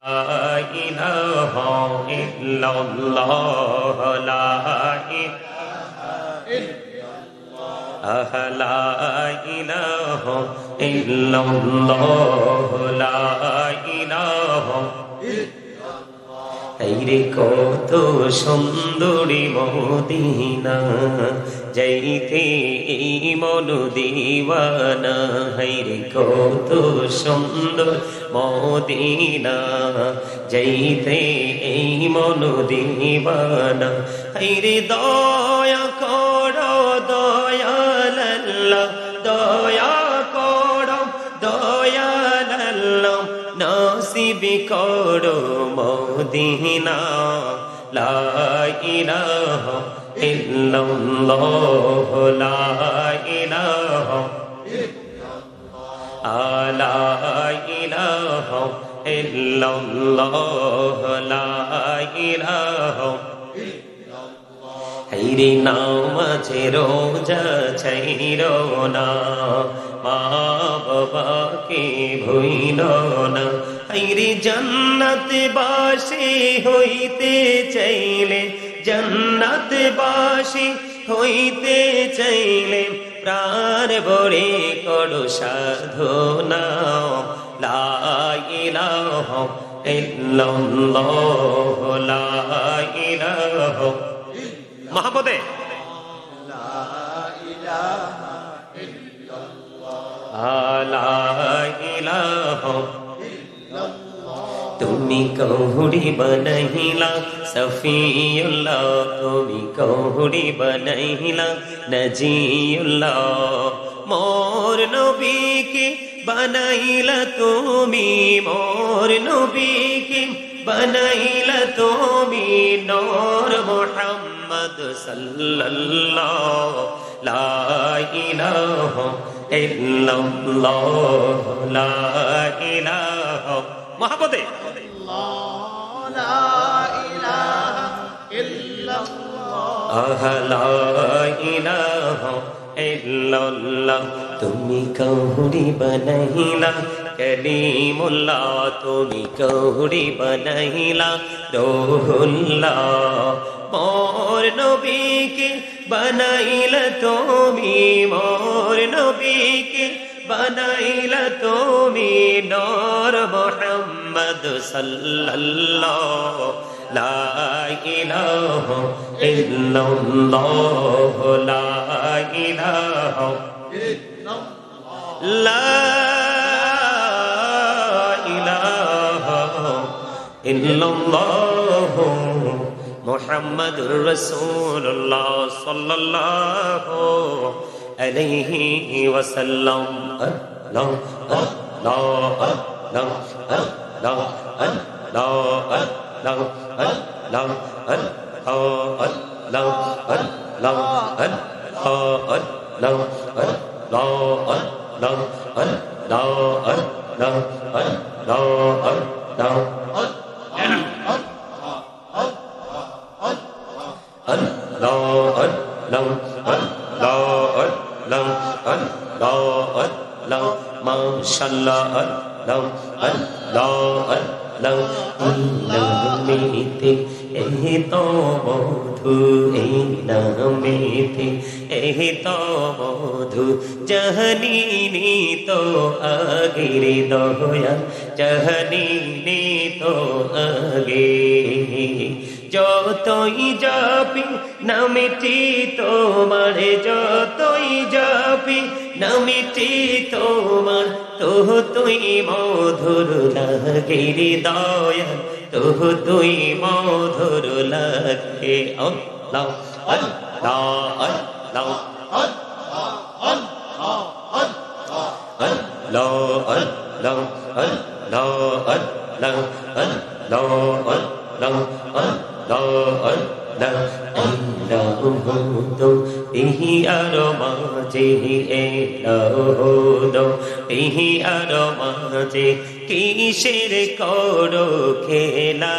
لا إله إلا الله لا إله إلا الله لا إله রে কত সুন্দরী মদিনা যাইতে এই মন দিওয়ানা রে কত সুন্দর মদিনা যাইতে এই মন দিওয়ানা রে দয়া করো দয়াল আল্লাহ দয়া করো দয়াল আল্লাহ নসিব করো মদিনা লা ইলাহা ইল্লাল্লাহ লা ইলাহা লা ইলাহা ইল্লাল্লাহ লা ইলাহা হাইরে নামাজে রোজা ছাইরো না মা বাবাকে ভুইলো না হাইরে জান্নাত বাসী হইতে চাইলে জান্নাত বাসী হইতে চাইলে প্রাণ ভরে করো সাধনা লা ইলাহা ইল্লাল্লাহ লা ইলাহা মহাপদে লা ইলাহা ইল্লাল্লাহ তুমি কহুরি বনহিলা সফিউল্লাহ তুমি কহুরি বনহিলা নজিউল্লাহ মোর নবীকে বনাইলা তুমি মোর নবীকে বনাইলা তুমি নূর মুহাম্মদ সাল্লাল্লাহু লা ইলাহা ইল্লাল্লাহ লা ইলাহা মহাপদে লা ইলাহা ইল্লাল্লাহ লা ইলাহা ইল্লাল্লাহ তুমি কহুরি বনাইলা কলিমুল্লাহ তুমি কহুরি বনাইলা রূহুল্লাহ মোর নবীকে বনাইলা তুমি মোর নবীকে বনাইলা তুমি নূর মুহাম্মদ সাল্লাল্লাহু লা ইলাহা ইল্লাল্লাহ লা ইলাহা লা ইলাহা ইল্লাল্লাহ মুহাম্মাদুর রাসূলুল্লাহ সাল্লাল্লাহু আলাইহি ওয়াসাল্লাম আল্লাহ আল্লাহ আল্লাহ আল্লাহ আল্লাহ আল্লাহ আল্লাহ আল্লাহ আল্লাহ আল্লাহ আল্লাহ মাশাআল্লাহ আল্লাহ আল্লাহ আল্লাহ নামেতে এই তো মধু এই নামেতে এই তো মধু জাহানি তো আগের দয়া জাহানি তো আগে যতই যাবি নামেটি তোমার যতই যাবি নামেটি তোমার তো তুই মধুর লাগে দয়া তো তুই মধুর লাগে আল্লাহ আল্লাহ আল্লাহ আল্লাহ আল্লাহ ইহি আর মাঝে এলো ইহি আর মাঝে কিসের করো খেলা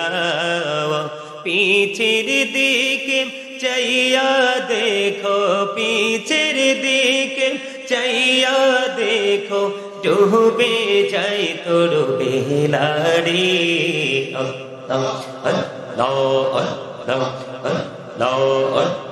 পিছের দিকে চাইয়া দেখো পিছের দিকে চাইয়া দেখো ডুবে যায় তোর বেলারে আল্লাহ আল্লাহ আল্লাহ আল্লাহ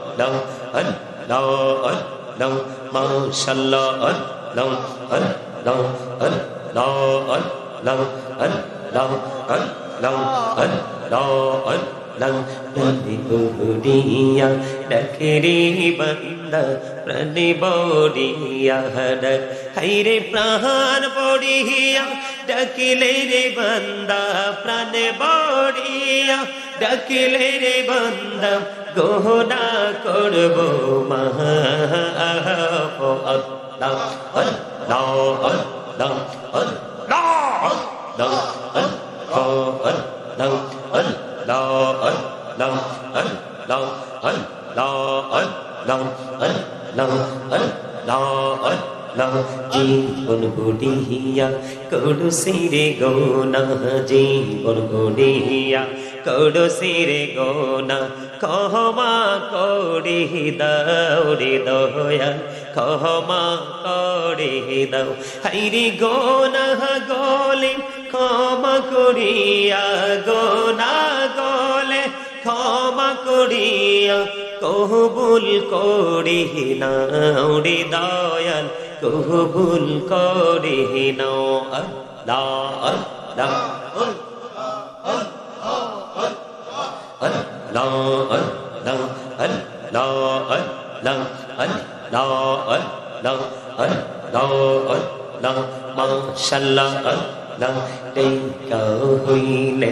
আল্লাহ আল্লাহ আল্লাহ মাশাআল্লাহ আল্লাহ আল্লাহ আল্লাহ আল্লাহ আল্লাহ আল্লাহ আল্লাহ আল্লাহ প্রাণে বড়িয়া ডাকে রে বান্দা প্রাণে বড়িয়া ডাক হাইরে প্রাণ বড়িয়া ডাকিলে রে বান্দা প্রাণে বড়িয়া ডাকিলে রে বান্দা গোনা করব মাফ আল্লাহ আল্লাহ আল্লাহ আল্লাহ আল্লাহ আল্লাহ আল্লাহ আল্লাহ আল্লাহ আল্লাহ আল্লাহ জীবন গড়িয়া করো সিরে গোনা জীবন গড়িয়া করো সিরে গোনা ক্ষমা করে দাও রে দয়াল ক্ষমা করে দাও হাইরে গোনা গলে ক্ষমা করিয়া গোনা গলে ক্ষমা করিয়া কবুল করে নাও রে দয়াল কবুল করে নাও আল্লাহ আল্লাহ আল্লাহ আল্লাহ আল্লাহ আল্লাহ আল্লাহ আল্লাহ আল্লাহ আল্লাহ মাশাআল্লাহ আল্লাহ টেকা হইলে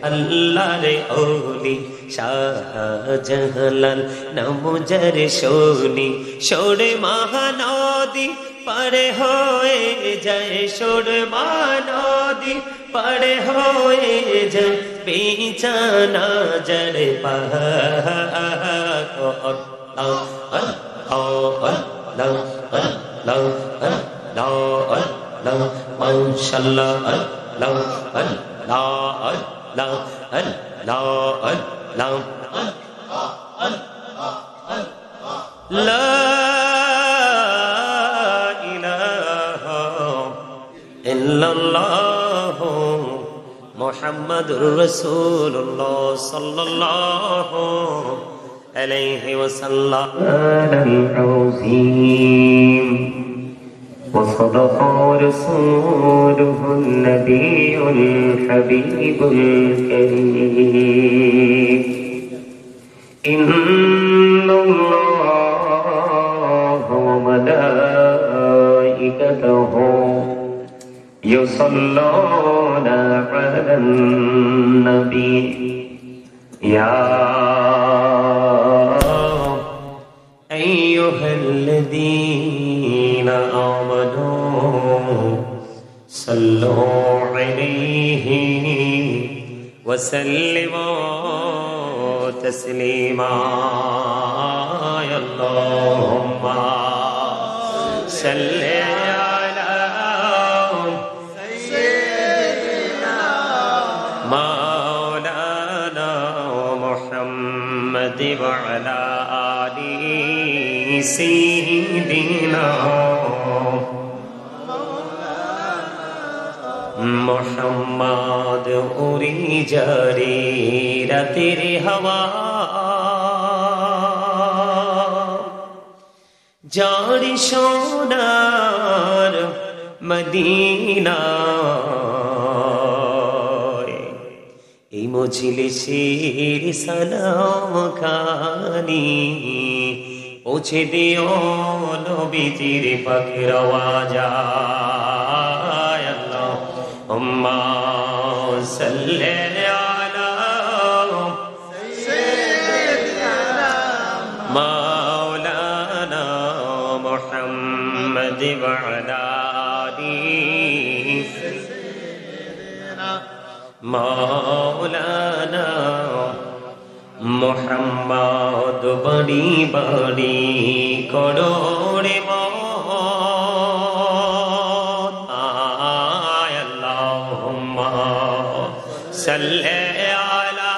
আল্লাহর ওলি শাহজালাল নাম যার শোনি সোরে মহানদী পারে হয়ে যায় সোরে মহানদী পারে হয়ে যায় বিছানা যার পাক আল্লাহ আল্লাহ আল্লাহ আল্লাহ আল্লাহ আল্লাহ মাশাআল্লাহ আল্লাহ আল্লাহ আল্লাহ আল্লাহ আল্লাহ লা ইলাহা ইল্লাল্লাহ মুহাম্মাদুর রাসূলুল্লাহ সাল্লাল্লাহু আলাইহি ওয়াসাল্লাম আল-আযীম وصدق رسوله النبي الحبيب الكريم إن الله وملائكته يصلون على النبي يا أيها الذين آمنوا صلوا عليه وسلموا تسليما يا اللهم صل على سيدنا مولانا محمد وعلى آله سيدنا محمد उड़ी जारी रातेर हवा जारी सोनार मदीना এই মজলিসের সালাম খানি পৌঁছে দিও নবীজির পাকের আওয়াজ আল্লাহুম্মা সাল্লি আলা সাইয়্যিদিনা মাওলানা মুহাম্মদ ওয়া আলা আলিহি সাইয়্যিদিনা মাওলানা মুহাম্মদ বড়ি বড়ি করোড়ে মওত আয় আল্লাহুম্মা সাল্লি আলা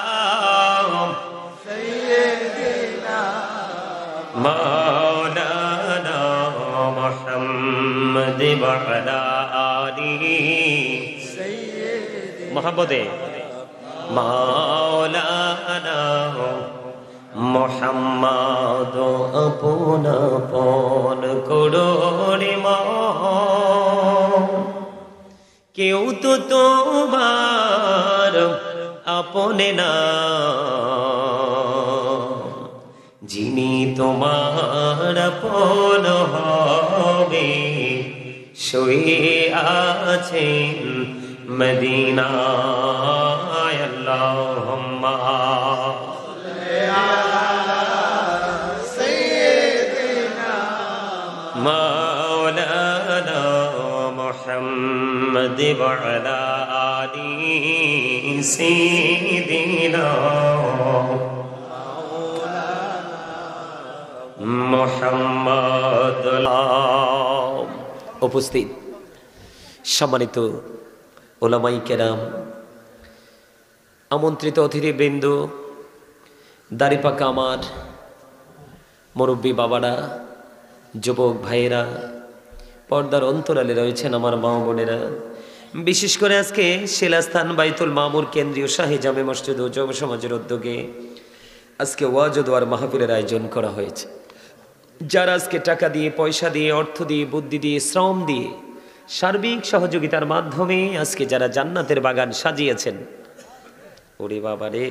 সাইয়্যিদিনা মাওলানা মুহাম্মদ ওয়া আলা মোহাম্মদে মাওলানা মোহাম্মদ আপন আপন করোরে মন কেউ তো তোমার আপনে না যিনি তোমার আপন হবে শুয়ে আছেন মদিনায় আল্লাহুম্মা মাওলানা মুহাম্মদ ওয়া আলা আলি সাইয়্যিদিনা মুহাম্মদ। উপস্থিত সম্মানিত ওলামায়ে কেরাম, আমন্ত্রিত অতিথিবৃন্দ, দাড়িপাকা আমার মুরব্বী বাবারা, যুবক ভাইয়েরা, পর্দার অন্তরালে রয়েছেন আমার মা বোনেরা, বিশেষ করে আজকে শিলাস্থান বাইতুল মামুর কেন্দ্রীয় শাহী জামে মসজিদ ও যুব সমাজের উদ্যোগে আজকে ওয়াজ ও দোয়ার মাহফিলের আয়োজন করা হয়েছে। যারা আজকে টাকা দিয়ে, পয়সা দিয়ে, অর্থ দিয়ে, বুদ্ধি দিয়ে, শ্রম দিয়ে, সার্বিক সহযোগিতার মাধ্যমে আজকে যারা জান্নাতের বাগান সাজিয়েছেন, ওরে বাবা রে,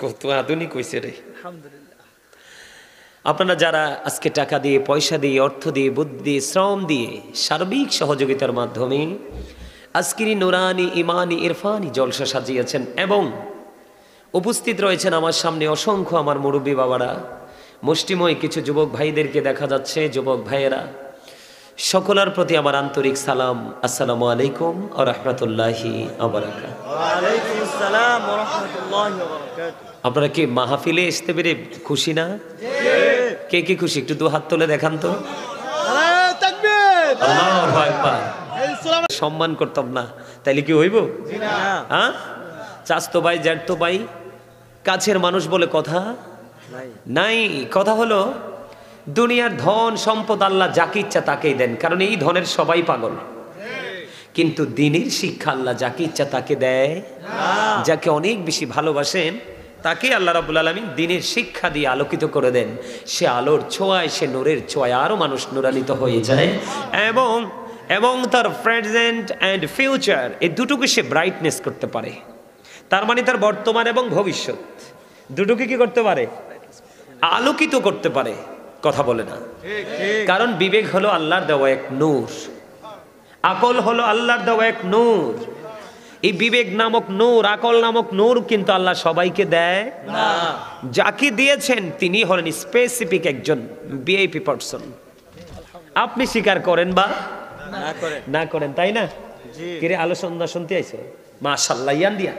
কত আধুনিক হয়েছে রে। আপনারা যারা আজকে টাকা দিয়ে, পয়সা দিয়ে, অর্থ দিয়ে, বুদ্ধি দিয়ে, শ্রম দিয়ে, সার্বিক সহযোগিতার মাধ্যমে আজকের নুরানি ইমানি ইরফানি জলসা সাজিয়েছেন এবং উপস্থিত রয়েছেন আমার সামনে অসংখ্য আমার মুরব্বী বাবারা, মুষ্টিময় কিছু যুবক ভাইদেরকে দেখা যাচ্ছে, যুবক ভাইয়েরা, সকলের প্রতি আমার আন্তরিক সালাম। আসসালামু আলাইকুম ওয়া রাহমাতুল্লাহি ওয়া বারাকাতুহু। ওয়া আলাইকুম আসসালাম ওয়া রাহমাতুল্লাহি ওয়া বারাকাতুহু। আপনারা কি মাহফিলে আসতে পেরে খুশি না? কে কে খুশি? একটু দু হাত তুলে দেখান তো। নারায়ে তাকবীর, আল্লাহু আকবার। সম্মান করতাম না তাইলে কি হইব? হ্যাঁ, চাচতো ভাই, জ্যাঠতো ভাই, কাছের মানুষ বলে কথা নাই। কথা হলো দুনিয়ার ধন সম্পদ আল্লাহ যাকে ইচ্ছা তাকেই দেন, কারণ এই ধনের সবাই পাগল। কিন্তু দ্বীনের শিক্ষা আল্লাহ যাকে ইচ্ছা তাকে দেয়। যাকে অনেক বেশি ভালোবাসেন তাকে আল্লাহ রাব্বুল আলামিন দ্বীনের শিক্ষা দিয়ে আলোকিত করে দেন। সে আলোর ছোঁয়ায়, সে নূরের ছোঁয়ায় আরো মানুষ নূরান্বিত হয়ে যায় এবং তার প্রেজেন্ট অ্যান্ড ফিউচার এই দুটোকে সে ব্রাইটনেস করতে পারে। তার মানে তার বর্তমান এবং ভবিষ্যৎ দুটোকে কি করতে পারে? আলোকিত করতে পারে। কথা বলে না? কারণ বিবেক হলো আল্লাহর দেওয়া এক নূর, আকল হলো আল্লাহর দেওয়া এক নূর। এই বিবেক নামক নূর, আকল নামক নূর কিন্তু আল্লাহ সবাইকে দেয় না। যাকে দিয়েছেন তিনি হলেন স্পেসিফিক একজন ভিআইপি পারসন। আপনি স্বীকার করেন বা না করেন, তাই না? কিরে আলোচনা শুনতে আইছো? মাশাআল্লাহ, ইয়ান দিয়া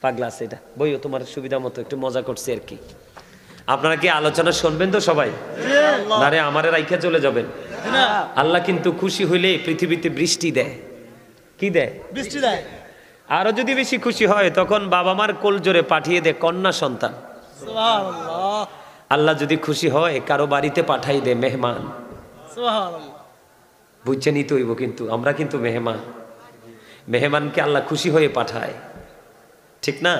পাগলা আছে এটা বইও, তোমার সুবিধা মতো একটু মজা করছি আর কি। আপনারা কি আলোচনা শুনবেন তো সবাই? না রে, আমারে রাইখা চলে যাবেন। আল্লাহ কিন্তু খুশি হইলে পৃথিবীতে বৃষ্টি দেয়। কি দেয়? বৃষ্টি দেয়। আরো যদি বেশি খুশি হয় তখন বাবা মার কোল জোরে পাঠিয়ে দেয় কন্যা সন্তান। সুবহানাল্লাহ। আল্লাহ যদি খুশি হয় কারো বাড়িতে পাঠাই দেয় মেহমান। সুবহানাল্লাহ। বুঝছেনই তো হইব, কিন্তু আমরা কিন্তু মেহমানকে আল্লাহ খুশি হয়ে পাঠায়, ঠিক না?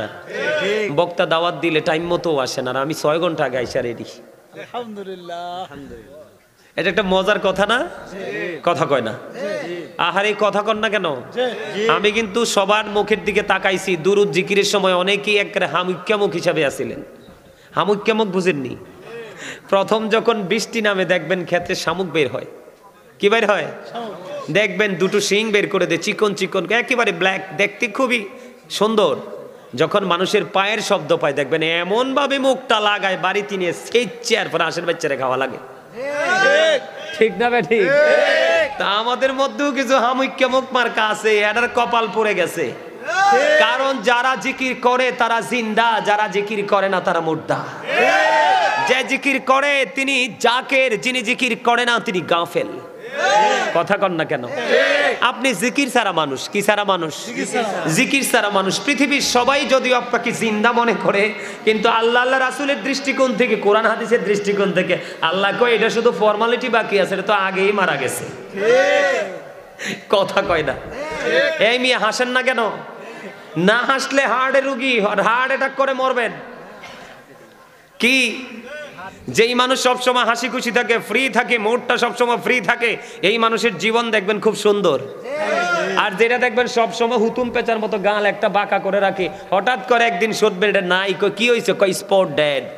বক্তা দাওয়াত দিলে টাইম মতো আসে না, আমি 6 ঘন্টা আগে আইসা রেডি। আলহামদুলিল্লাহ। এটা একটা মজার কথা না? কথা কয় না? আহারে কথা কন না কেন? আমি কিন্তু সবার মুখের দিকে তাকাইছি। দুরুদ জিকিরের সময় অনেকেই একেবারে হামুক্যামুখ হিসাবে আসিলেন। হামুক্যামুখ বুঝেননি? প্রথম যখন বৃষ্টি নামে দেখবেন ক্ষেত্রে শামুক বের হয়। কি বের হয়? দেখবেন দুটো শিং বের করে দেয়, চিকন চিকন, একেবারে ব্ল্যাক, দেখতে খুবই সুন্দর। যখন মানুষের পায়ের শব্দ পায় দেখবেন এমন ভাবে মুখটা লাগায় বাড়িতে নিয়ে সেচছে, আর পরে আশের বাচ্চারা খাওয়া লাগে। ঠিক না বে? ঠিক। তা আমাদের মধ্যেও কিছু হামুক্যা মুখ মার্কা আছে, এটার কপাল পড়ে গেছে। কারণ যারা জিকির করে তারা জিন্দা, যারা জিকির করে না তারা মুর্দা। যে জিকির করে তিনি জাকের, যিনি জিকির করে না তিনি গাফেল। কথা কন না কেন? আপনি জিকির ছাড়া মানুষ, কি ছাড়া মানুষ? জিকির ছাড়া মানুষ। পৃথিবীর সবাই যদিও আপনাকে জিন্দা মনে করে, কিন্তু আল্লাহ আল্লাহ রাসূলের দৃষ্টিকোণ থেকে, কোরআন হাদিসের দৃষ্টিকোণ থেকে আল্লাহ কয় এটা শুধু ফর্মালিটি বাকি আছে, এটা তো আগেই মারা গেছে। কথা কয় না? এই মিয়া হাসেন না কেন? না হাসলে হার্টের রুগী, হার্ট অ্যাটাক করে মরবেন। কি যেই মানুষ সবসময় হাসি খুশি থাকে, ফ্রি থাকে, মুডটা সবসময় ফ্রি থাকে, এই মানুষের জীবন দেখবেন খুব সুন্দর। আর যেটা দেখবেন সবসময় হুতুম পেঁচার মতো গাল একটা বাঁকা করে রাখে, হঠাৎ করে একদিন শুধবে এটা নাই, কই কি হয়েছে? কই স্পট ডেড।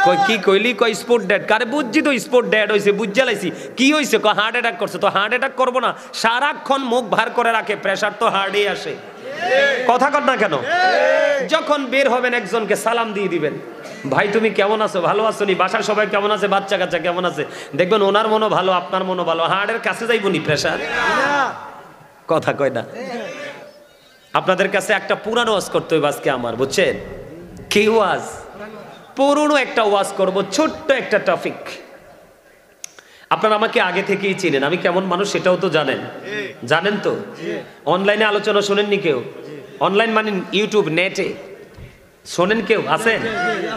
কই কি কইলি? কই স্পট ডেড। কারে বুঝছি তো স্পট ডেড হয়েছে, বুঝা লাইছি। কি হয়েছে? কই হার্ট অ্যাটাক করছে। তো হার্ট অ্যাটাক করবো না, সারাক্ষণ মুখ ভার করে রাখে, প্রেশার তো হার্টেই আসে। কথা কর না কেন? যখন বের হবেন একজনকে সালাম দিয়ে দিবেন, ভাই তুমি কেমন আছো? ভালো আছো নি? বাসার সবাই কেমন আছে? বাচ্চা কাচ্চা কেমন আছে? দেখবেন ওনার মনও ভালো, আপনার মনও ভালো। হার্টের কাছে যাইবনি প্রেশার। কথা কয় না? আপনাদের কাছে একটা পুরানো ওয়াজ করতে হবে আজকে আমার, বুঝছেন? কি ওয়াজ? পুরনো একটা ওয়াজ করব, ছোট্ট একটা টপিক। আপনারা আমাকে আগে থেকেই চিনেন, আমি কেমন মানুষ সেটাও তো জানেন। জানেন তো? অনলাইনে আলোচনা শোনেননি কেউ? অনলাইন মানে ইউটিউব, নেটে শোনেন কেউ? আছেন?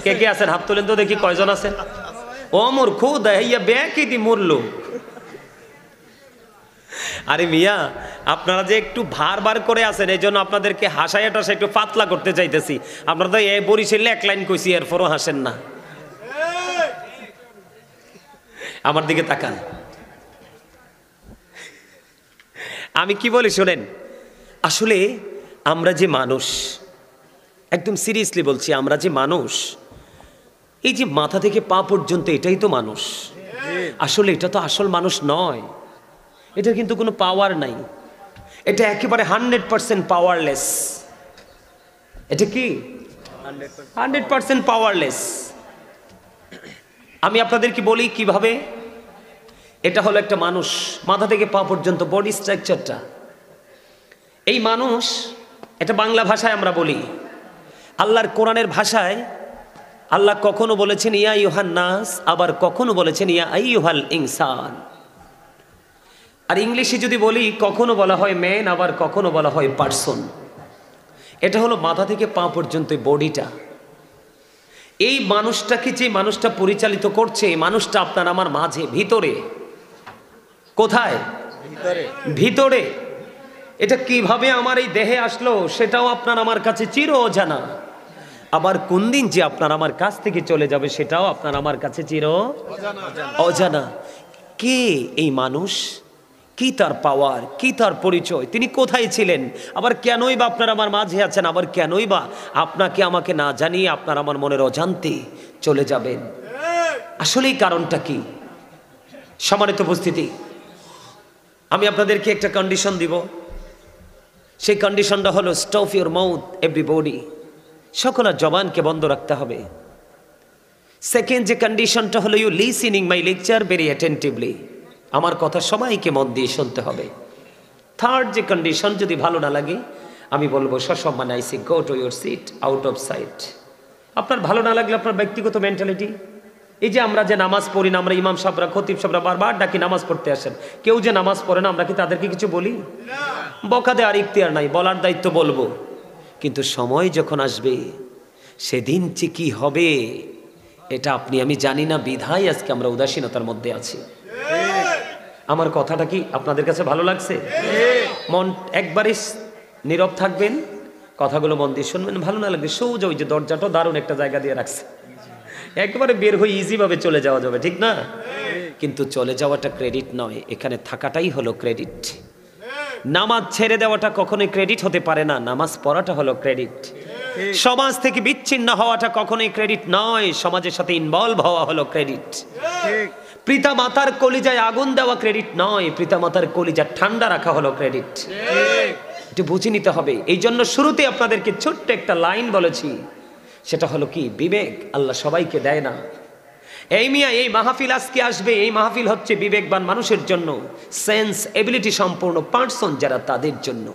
কে কে আছেন? হাত তোলেন তো দেখি কয়জন আছেন। ও মোর খোদা, ইয়া ব্যাকি দি মরলো। আরে মিয়া, আপনারা যে একটু ভার করে আছেন, এই জন্য আপনাদেরকে হাসাইয়া টাসা একটু পাতলা করতে চাইতেছি। আপনারা তো এ বরিশালে এক লাইন কইছি, এরপরও হাসেন না। আমার দিকে তাকান, আমি কি বলি শোনেন। আসলে আমরা যে মানুষ, একদম সিরিয়াসলি বলছি, আমরা যে মানুষ, এই যে মাথা থেকে পা পর্যন্ত এটাই তো মানুষ। আসলে এটা তো আসল মানুষ নয়, এটা কিন্তু কোনো পাওয়ার নাই, এটা একেবারে 100% পাওয়ারলেস। এটা কি 100% পাওয়ারলেস? আমি আপনাদেরকে বলি কিভাবে। এটা হলো একটা মানুষ, মাথা থেকে পা পর্যন্ত বডি স্ট্রাকচারটা। এই মানুষ, এটা বাংলা ভাষায় আমরা বলি। আল্লাহর কোরআনের ভাষায় আল্লাহ কখনো বলেছেন ইয়া আইয়ুহান নাস, আবার কখনো বলেছেন ইয়া আইয়ুহাল ইনসান। আর ইংলিশে যদি বলি, কখনো বলা হয় ম্যান, আবার কখনো বলা হয় পারসন। এটা হলো মাথা থেকে পা পর্যন্ত বডিটা। এই মানুষটাকে যে মানুষটা পরিচালিত করছে, এই মানুষটা আপনার আমার মাঝে, ভিতরে। কোথায়? ভিতরে। এটা কিভাবে আমার এই দেহে আসলো সেটাও আপনার আমার কাছে চির অজানা। আবার কোন দিন যে আপনার আমার কাছ থেকে চলে যাবে সেটাও আপনার আমার কাছে চির অজানা। কে এই মানুষ? কি তার পাওয়ার? কি তার পরিচয়? তিনি কোথায় ছিলেন? আবার কেনই বা আপনার আমার মাঝে আছেন? আবার কেনই বা আপনাকে আমাকে না জানিয়ে আপনার আমার মনের অজান্তে চলে যাবেন? আসলে এই কারণটা কি? সম্মানিত উপস্থিতি, আমি আপনাদেরকে একটা কন্ডিশন দিব। সেই কন্ডিশনটা হলো স্টপ ইউর মাউথ এভরিবডি। সকলের জবানকে বন্ধ রাখতে হবে। সেকেন্ড যে কন্ডিশনটা হলো you listening my lecture very attentively. আমার কথা সবাইকে মন দিয়ে শুনতে হবে। থার্ড যে কন্ডিশন, যদি ভালো না লাগে আমি বলবো সসম্মানে I see go to your seat, out of sight. আপনার ভালো না লাগলে আপনার ব্যক্তিগত মেন্টালিটি। এই যে আমরা যে নামাজ পড়ি না, আমরা ইমাম সাহেবরা, খতিব সাহেবরা বারবার ডাকি নামাজ পড়তে আসেন, কেউ যে নামাজ পড়ে না, আমরা কি তাদেরকে কিছু বলি? বকা দেওয়ার ইখতিয়ার নাই, বলার দায়িত্ব বলবো। কিন্তু সময় যখন আসবে সেদিন যে কি হবে এটা আপনি আমি জানি না, বিধায় আজকে আমরা উদাসীনতার মধ্যে আছি। আমার কথাটা কি আপনাদের কাছে ভালো লাগছে? মন একবারে নীরব থাকবেন, কথাগুলো মন দিয়ে শুনবেন। ভালো না লাগবে সোজা ওই যে দরজাটা দারুণ একটা জায়গা দিয়ে রাখছে, একবারে বের হয়ে ইজি ভাবে চলে যাওয়া যাবে, ঠিক না? কিন্তু চলে যাওয়াটা ক্রেডিট নয়, এখানে থাকাটাই হলো ক্রেডিট। নামাজ ছেড়ে দেওয়াটা কখনোই ক্রেডিট হতে পারে না, নামাজ পড়াটা হলো ক্রেডিট। সমাজ থেকে বিচ্ছিন্ন হওয়াটা কখনোই ক্রেডিট নয়, সমাজের সাথে ইনভলভ হওয়া হলো ক্রেডিট। পিতা মাতার কলিজায় আগুন দেওয়া ক্রেডিট নয়, পিতা মাতার কলিজা ঠান্ডা রাখা হলো ক্রেডিট। এটা বুঝে নিতে হবে। এই জন্য শুরুতে আপনাদেরকে ছোট্ট একটা লাইন বলেছি, সেটা হলো কি, বিবেক আল্লাহ সবাইকে দেয় না। এই মিয়া, এই মাহফিল আজকে আসবে, এই মাহফিল হচ্ছে বিবেকবান মানুষের জন্য, সেন্স এবিলিটি সম্পূর্ণ পার্সন যারা, তাদের জন্য।